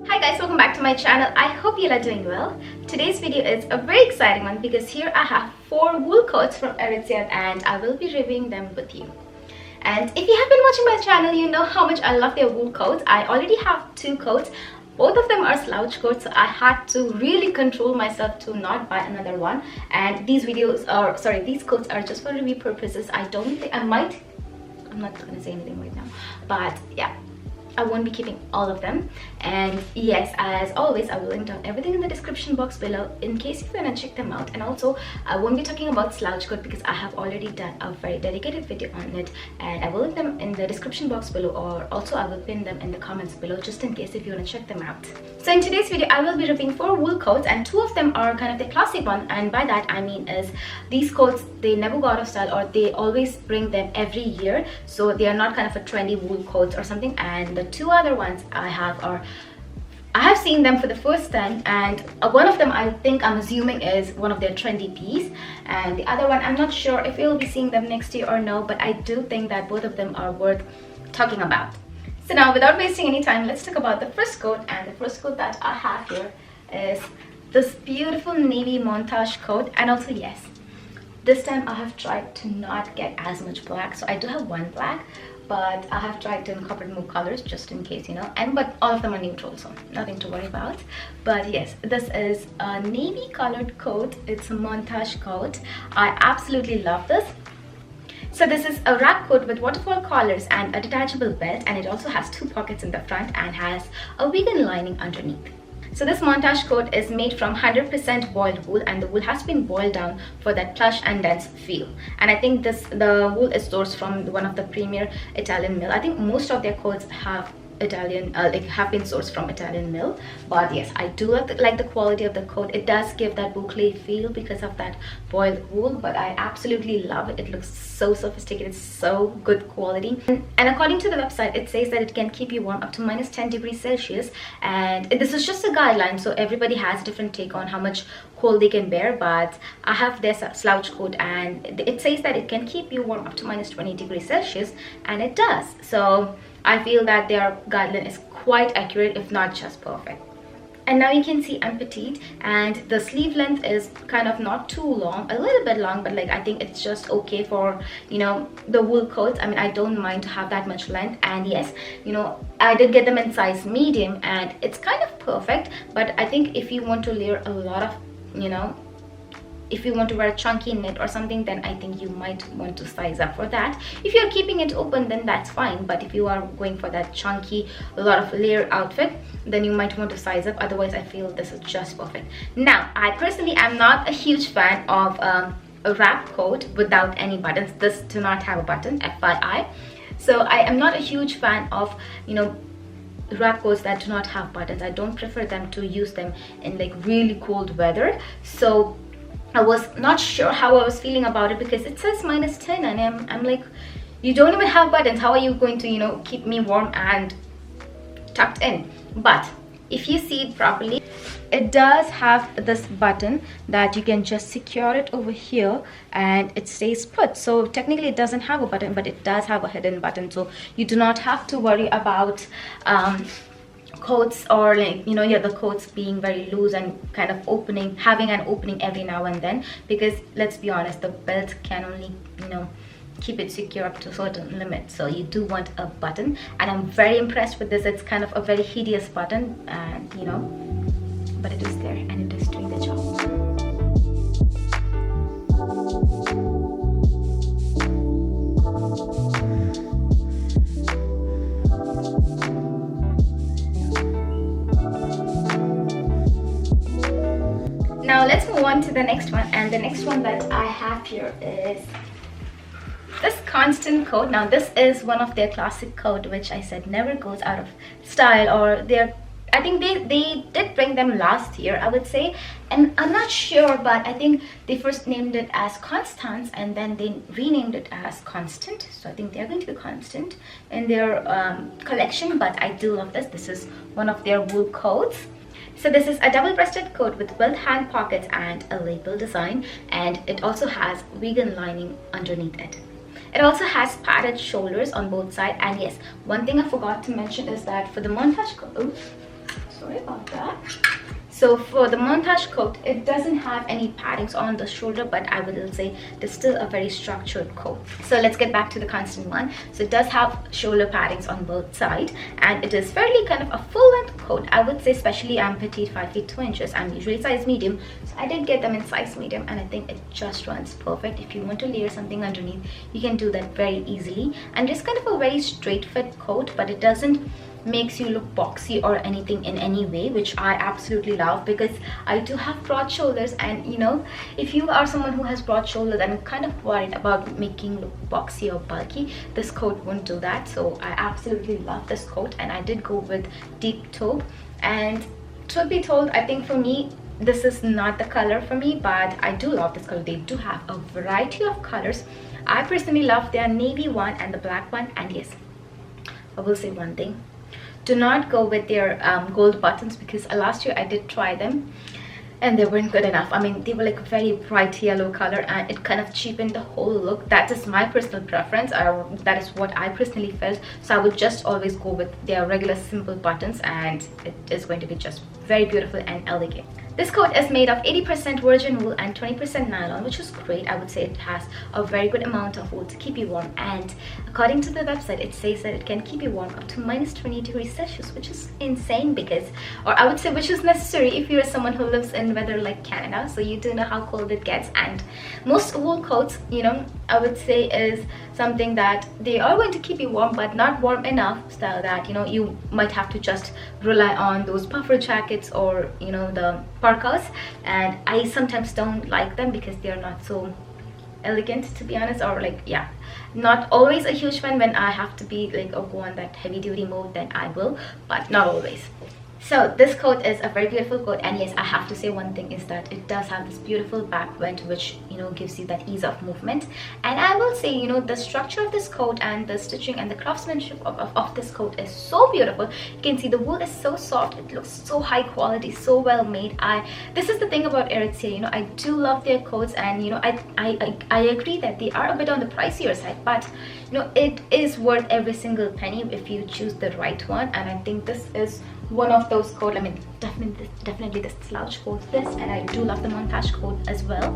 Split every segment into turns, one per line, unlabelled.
Hi guys, welcome back to my channel. I hope you are doing well. Today's video is a very exciting one because here I have 4 wool coats from Aritzia and I will be reviewing them with you. And if you have been watching my channel, you know how much I love their wool coats. I already have 2 coats. Both of them are slouch coats, so I had to really control myself to not buy another one. And these coats are just for review purposes. I'm not gonna say anything right now, but yeah, I won't be keeping all of them. And yes, as always, I will link down everything in the description box below in case you want to check them out. And also, I won't be talking about slouch coat because I have already done a very dedicated video on it, and I will link them in the description box below, or also I will pin them in the comments below just in case if you want to check them out. So in today's video, I will be reviewing 4 wool coats, and 2 of them are kind of the classic one, and by that I mean is these coats, they never go out of style, or they always bring them every year, so they are not kind of a trendy wool coats or something. And the 2 other ones I have seen them for the first time, and one of them I'm assuming is one of their trendy piece, and the other one I'm not sure if we'll be seeing them next year or no, but I do think that both of them are worth talking about. So now, without wasting any time, let's talk about the first coat. And the first coat that I have here is this beautiful navy Montage Coat. And also, yes, this time I have tried to not get as much black, so I do have one black, but I have tried to incorporate more colors just in case, you know, but all of them are neutral, so nothing to worry about. But yes, this is a navy colored coat. It's a Montage Coat. I absolutely love this. So this is a wrap coat with waterfall collars and a detachable belt, and it also has 2 pockets in the front and has a vegan lining underneath. So this Montage Coat is made from 100% boiled wool, and the wool has been boiled down for that plush and dense feel. And I think the wool is sourced from one of the premier Italian mill. I think most of their coats have have been sourced from Italian mill. But yes, I do like the quality of the coat. It does give that boucle feel because of that boiled wool, but I absolutely love it. It looks so sophisticated, so good quality. And according to the website, it says that it can keep you warm up to -10 degrees Celsius, and this is just a guideline, so everybody has a different take on how much cold they can bear. But I have this slouch coat, and it says that it can keep you warm up to -20 degrees Celsius, and it does. So I feel that their guideline is quite accurate, if not just perfect. And now you can see I'm petite, and the sleeve length is kind of not too long, a little bit long, but like I think it's just okay for, you know, the wool coats. I mean, I don't mind to have that much length. And yes, you know, I did get them in size medium, and it's kind of perfect. But I think if you want to layer a lot of, you know, if you want to wear a chunky knit or something, then I think you might want to size up for that. If you're keeping it open, then that's fine, but if you are going for that chunky, a lot of layer outfit, then you might want to size up. Otherwise, I feel this is just perfect. Now, I personally am not a huge fan of a wrap coat without any buttons. This do not have a button, FYI. So I am not a huge fan of, you know, wrap coats that do not have buttons. I don't prefer them to use them in like really cold weather. So I was not sure how I was feeling about it because it says -10, and I'm like, you don't even have buttons. How are you going to, you know, keep me warm and tucked in? But if you see it properly, it does have this button that you can just secure it over here and it stays put. So technically it doesn't have a button, but it does have a hidden button, so you do not have to worry about coats, or like, you know, yeah, the coats being very loose and kind of having an opening every now and then, because let's be honest, the belt can only, you know, keep it secure up to a certain limit. So you do want a button, and I'm very impressed with this. It's kind of a very hideous button, and you know, but it is there and it is doing the job. Now let's move on to the next one, and the next one that I have here is this Stman Coat. Now this is one of their classic coat, which I said never goes out of style, or I think they did bring them last year, I would say, and I'm not sure, but I think they first named it as Constance and then they renamed it as Constant. So I think they're going to be constant in their collection, but I do love this. This is one of their wool coats. So this is a double-breasted coat with built hand pockets and a label design, and it also has vegan lining underneath it. It also has padded shoulders on both sides. And yes, one thing I forgot to mention is that for the Montage Coat, sorry, shoulder. So for the Montage Coat, it doesn't have any paddings on the shoulder, but I will say it's still a very structured coat. So let's get back to the constant one. So it does have shoulder paddings on both sides, and it is fairly kind of a full-length coat. I would say, especially I'm petite, 5 feet 2 inches. I'm usually size medium, so I did get them in size medium, and I think it just runs perfect. If you want to layer something underneath, you can do that very easily. And just kind of a very straight fit coat, but it doesn't makes you look boxy or anything in any way, which I absolutely love, because I do have broad shoulders, and you know, if you are someone who has broad shoulders and kind of worried about making look boxy or bulky, this coat won't do that. So I absolutely love this coat, and I did go with deep taupe. And truth be told, I think for me this is not the color for me, but I do love this color. They do have a variety of colors. I personally love their navy one and the black one. And yes, I will say one thing: do not go with their gold buttons, because last year I did try them and they weren't good enough. I mean, they were like a very bright yellow color, and it kind of cheapened the whole look. That is my personal preference, or that is what I personally felt. So I would just always go with their regular simple buttons, and it is going to be just very beautiful and elegant. This coat is made of 80% virgin wool and 20% nylon, which is great. I would say it has a very good amount of wool to keep you warm, and according to the website, it says that it can keep you warm up to -20°C, which is insane, because, or I would say which is necessary if you're someone who lives in weather like Canada, so you do know how cold it gets. And most wool coats, you know, I would say is something that they are going to keep you warm, but not warm enough so that, you know, you might have to just rely on those puffer jackets or, you know, the parkas. And I sometimes don't like them because they're not so elegant, to be honest, or like, yeah, not always a huge fan. When I have to be like, or go on that heavy duty mode, then I will, but not always. So this coat is a very beautiful coat, and yes, I have to say one thing is that it does have this beautiful back vent, which, you know, gives you that ease of movement. And I will say, you know, the structure of this coat and the stitching and the craftsmanship of this coat is so beautiful. You can see the wool is so soft, it looks so high quality, so well made. This is the thing about Aritzia, you know, I do love their coats, and you know, I agree that they are a bit on the pricier side, but you know, it is worth every single penny if you choose the right one. And I think this is one of those coats. I mean, definitely the slouch coat, this, and I do love the Montage Coat as well.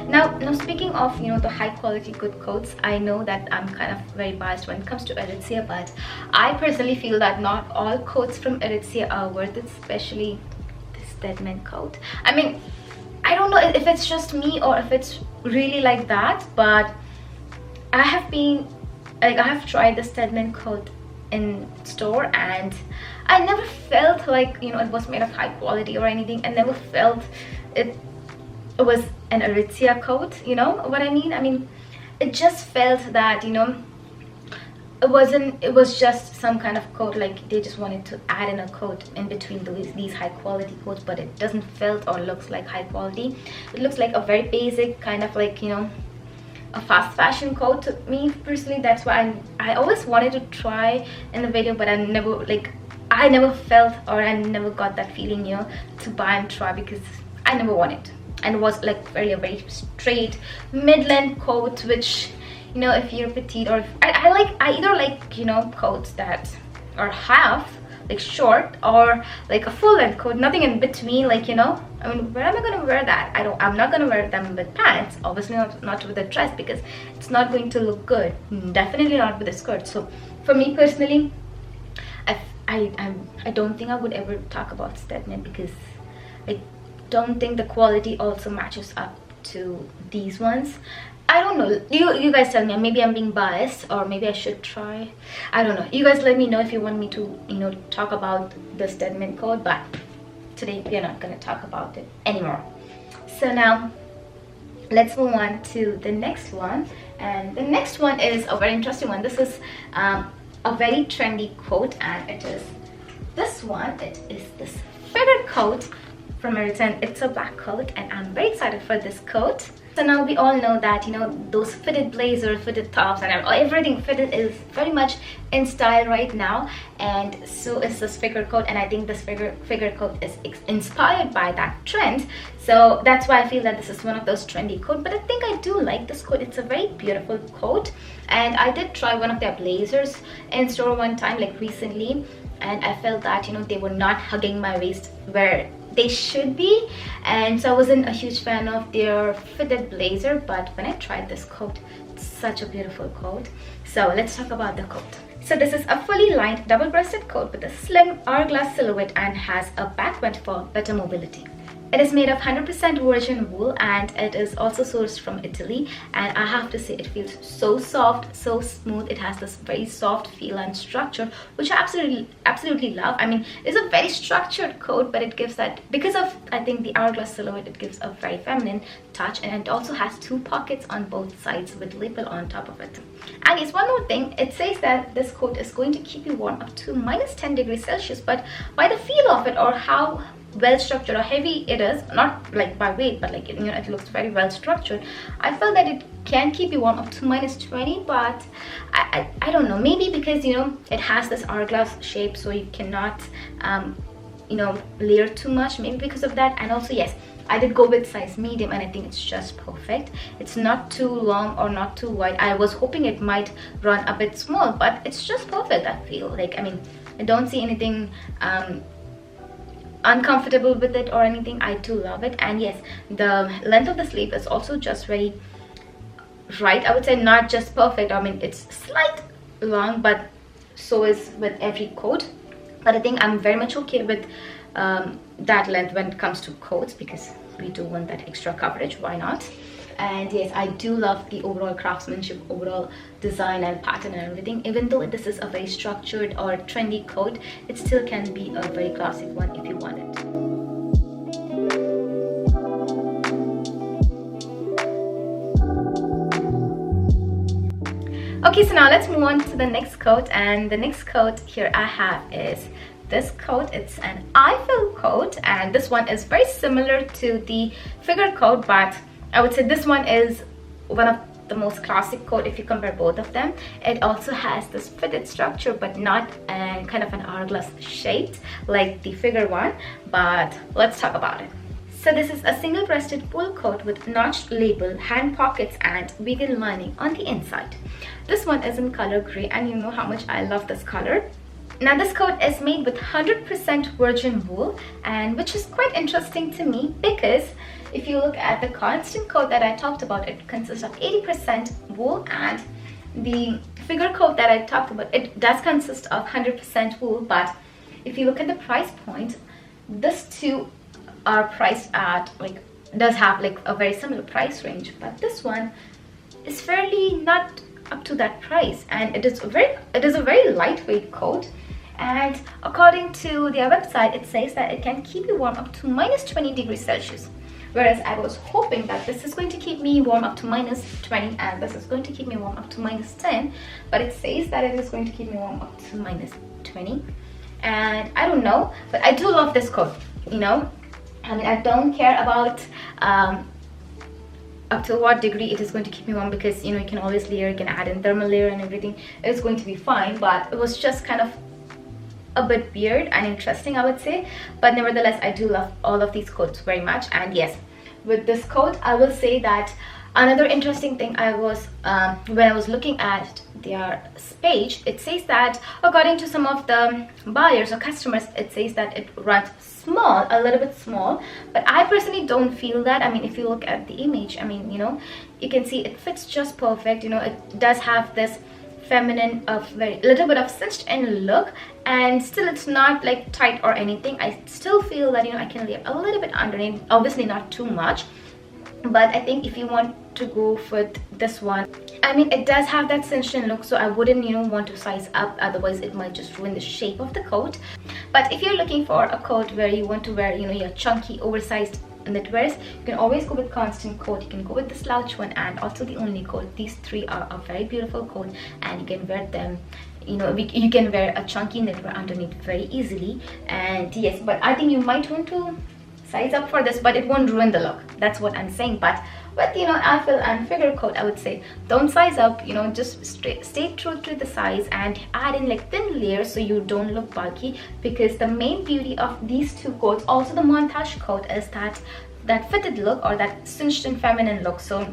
Now speaking of, you know, the high quality good coats, I know that I'm kind of very biased when it comes to Aritzia, but I personally feel that not all coats from Aritzia are worth it, especially this Stman Coat. I mean, I don't know if it's just me or if it's really like that, but I have tried the Stman Coat in store, and I never felt like, you know, it was made of high quality or anything. I never felt it was an Aritzia coat, you know what I mean? I mean, it just felt that, you know, it was just some kind of coat, like they just wanted to add in a coat in between these high quality coats, but it doesn't feel or looks like high quality. It looks like a very basic kind of, like, you know, a fast fashion coat to me personally. That's why I always wanted to try in the video, but I never felt, or I never got that feeling, you know, to buy and try, because I never wanted to. And it was like a very straight mid-length coat, which, you know, if you're petite, or I either like, you know, coats that are half like short, or like a full-length coat, nothing in between, like, you know. I mean, where am I gonna wear that? I'm not gonna wear them with pants, obviously not with a dress, because it's not going to look good. Definitely not with a skirt. So for me personally, I don't think I would ever talk about Stman, because I don't think the quality also matches up to these ones. I don't know, you guys tell me. Maybe I'm being biased, or maybe I should try. I don't know. You guys let me know if you want me to, you know, talk about the Stman Coat, but today we are not going to talk about it anymore. So now let's move on to the next one, and the next one is a very interesting one. This is a very trendy coat, and it is this one. It is this fitted coat from Aritzia, and it's a black coat, and I'm very excited for this coat. So now we all know that, you know, those fitted blazers, fitted tops and everything fitted is very much in style right now, and so is this figure coat. And I think this figure coat is inspired by that trend, so that's why I feel that this is one of those trendy coat. But I think I do like this coat. It's a very beautiful coat, and I did try one of their blazers in store one time, like recently, and I felt that, you know, they were not hugging my waist where they should be, and so I wasn't a huge fan of their fitted blazer. But when I tried this coat, it's such a beautiful coat. So let's talk about the coat. So this is a fully lined double-breasted coat with a slim hourglass silhouette and has a back vent for better mobility. It is made of 100% virgin wool, and it is also sourced from Italy, and I have to say it feels so soft, so smooth. It has this very soft feel and structure, which I absolutely love. I mean, it's a very structured coat, but it gives that, because of, I think, the hourglass silhouette, it gives a very feminine touch. And it also has 2 pockets on both sides with label on top of it. And yes, one more thing, it says that this coat is going to keep you warm up to -10 degrees Celsius, but by the feel of it, or how well structured or heavy it is, not like by weight, but like, you know, it looks very well structured, I felt that it can keep you warm up to -20. But I don't know, maybe because, you know, it has this hourglass shape, so you cannot you know, layer too much, maybe because of that. And also, yes, I did go with size medium, and I think it's just perfect. It's not too long or not too wide. I was hoping it might run a bit small, but it's just perfect, I feel like. I mean, I don't see anything uncomfortable with it or anything. I do love it. And yes, the length of the sleeve is also just very right, I would say. Not just perfect, I mean, it's slight long, but so is with every coat. But I think I'm very much okay with that length when it comes to coats, because we do want that extra coverage, why not? And yes, I do love the overall craftsmanship, overall design and pattern and everything. Even though this is a very structured or trendy coat, it still can be a very classic one if you want it. Okay, so now let's move on to the next coat. And the next coat here I have is this coat. It's an Eiffel Coat, and this one is very similar to the figure coat, but I would say this one is one of the most classic coat if you compare both of them. It also has this fitted structure, but not kind of an hourglass shaped like the figure one. But let's talk about it. So this is a single-breasted wool coat with notched label, hand pockets and vegan lining on the inside. This one is in color gray, and you know how much I love this color. Now this coat is made with 100% virgin wool, and which is quite interesting to me, because if you look at the constant coat that I talked about, it consists of 80% wool, and the figure coat that I talked about, it does consist of 100% wool. But if you look at the price point, these two are priced at, like, does have like a very similar price range, but this one is fairly not up to that price, and it is a very lightweight coat. And according to their website, it says that it can keep you warm up to -20 degrees Celsius. Whereas I was hoping that this is going to keep me warm up to -20, and this is going to keep me warm up to -10. But it says that it is going to keep me warm up to -20. And I don't know, but I do love this coat, you know. I mean, I don't care about up to what degree it is going to keep me warm, because, you know, you can always layer, you can add in thermal layer and everything. It's going to be fine, but it was just kind of a bit weird and interesting, I would say. But nevertheless, I do love all of these coats very much. And yes, with this coat, I will say that another interesting thing I was when I was looking at their page, it says that according to some of the buyers or customers, it says that it runs small, a little bit small. But I personally don't feel that. I mean, if you look at the image, I mean, you know, you can see it fits just perfect. You know, it does have this feminine, very little bit of cinched in look, and still it's not like tight or anything. I still feel that, you know, I can layer a little bit underneath, obviously not too much. But I think if you want to go with this one, I mean, it does have that cinched in look, so I wouldn't, you know, want to size up, otherwise it might just ruin the shape of the coat. But if you're looking for a coat where you want to wear, you know, your chunky oversized knitwears, you can always go with constant coat, you can go with the slouch one, and also the only coat. These three are a very beautiful coat, and you can wear them, you know, you can wear a chunky knitwear underneath very easily. And yes, but I think you might want to size up for this, but it won't ruin the look. That's what I'm saying. But with, you know, Eiffel and figure coat, I would say don't size up, you know, just stay true to the size and add in like thin layers so you don't look bulky, because the main beauty of these two coats, also the Montage coat, is that fitted look or that cinched and feminine look. So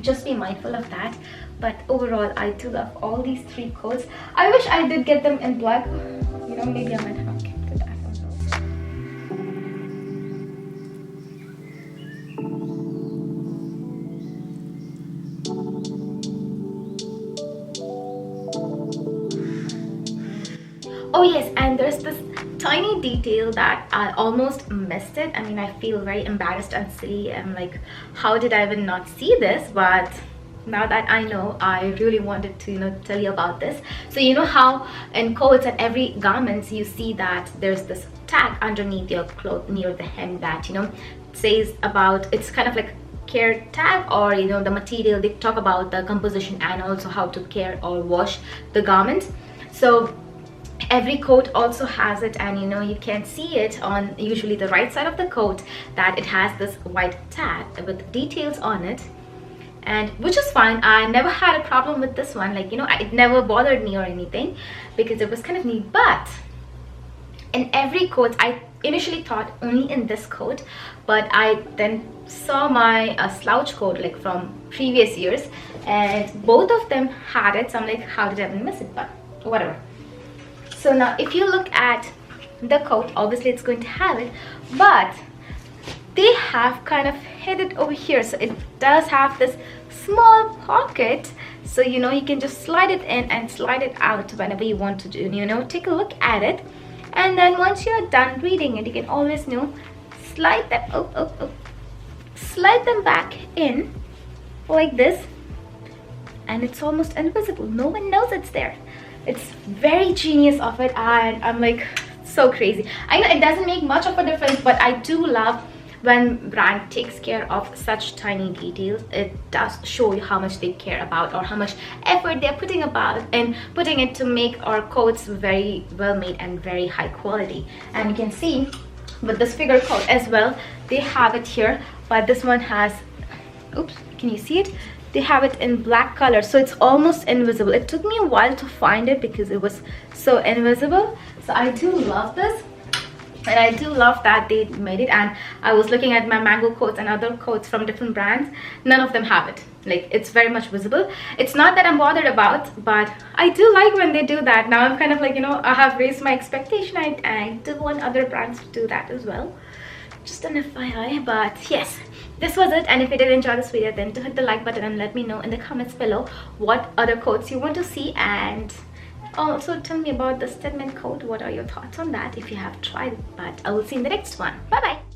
just be mindful of that. But overall, I do love all these three coats. I wish I did get them in black. You know, maybe I might have kept it. I don't know. Oh yes, and there's this tiny detail that I almost missed it. I mean, I feel very embarrassed and silly. I'm like, how did I even not see this? But now that I know, I really wanted to, you know, tell you about this. So you know how in coats at every garments you see that there's this tag underneath your cloth near the hem that, you know, says about, it's kind of like care tag, or you know, the material. They talk about the composition and also how to care or wash the garment. So every coat also has it, and you know, you can see it on usually the right side of the coat that it has this white tag with details on it, and which is fine. I never had a problem with this one, like, you know, it never bothered me or anything because it was kind of neat. But in every coat, I initially thought only in this coat, but I then saw my slouch coat like from previous years and both of them had it. So I'm like, how did I even miss it? But whatever. So now if you look at the coat, obviously it's going to have it, but they have kind of hid it over here. So it does have this small pocket, so you know, you can just slide it in and slide it out whenever you want to do, you know, take a look at it. And then once you're done reading it, you can always, you know, slide them slide them back in like this, and it's almost invisible. No one knows it's there. It's very genius of it, and I'm like so crazy. I know it doesn't make much of a difference, but I do love when brand takes care of such tiny details. It does show you how much they care about or how much effort they're putting it to make our coats very well made and very high quality. And you can see with this figure coat as well, they have it here, but this one has, oops, can you see it? They have it in black color, so it's almost invisible. It took me a while to find it because it was so invisible. So I do love this. And I do love that they made it. And I was looking at my mango coats and other coats from different brands. None of them have it. Like, it's very much visible. It's not that I'm bothered about, but I do like when they do that. Now I'm kind of like, you know, I have raised my expectation. I do want other brands to do that as well. Just an FYI. But yes, this was it. And if you did enjoy this video, then do hit the like button and let me know in the comments below what other coats you want to see. And also tell me about the Stman coat. What are your thoughts on that if you have tried it? But I will see you in the next one. Bye bye.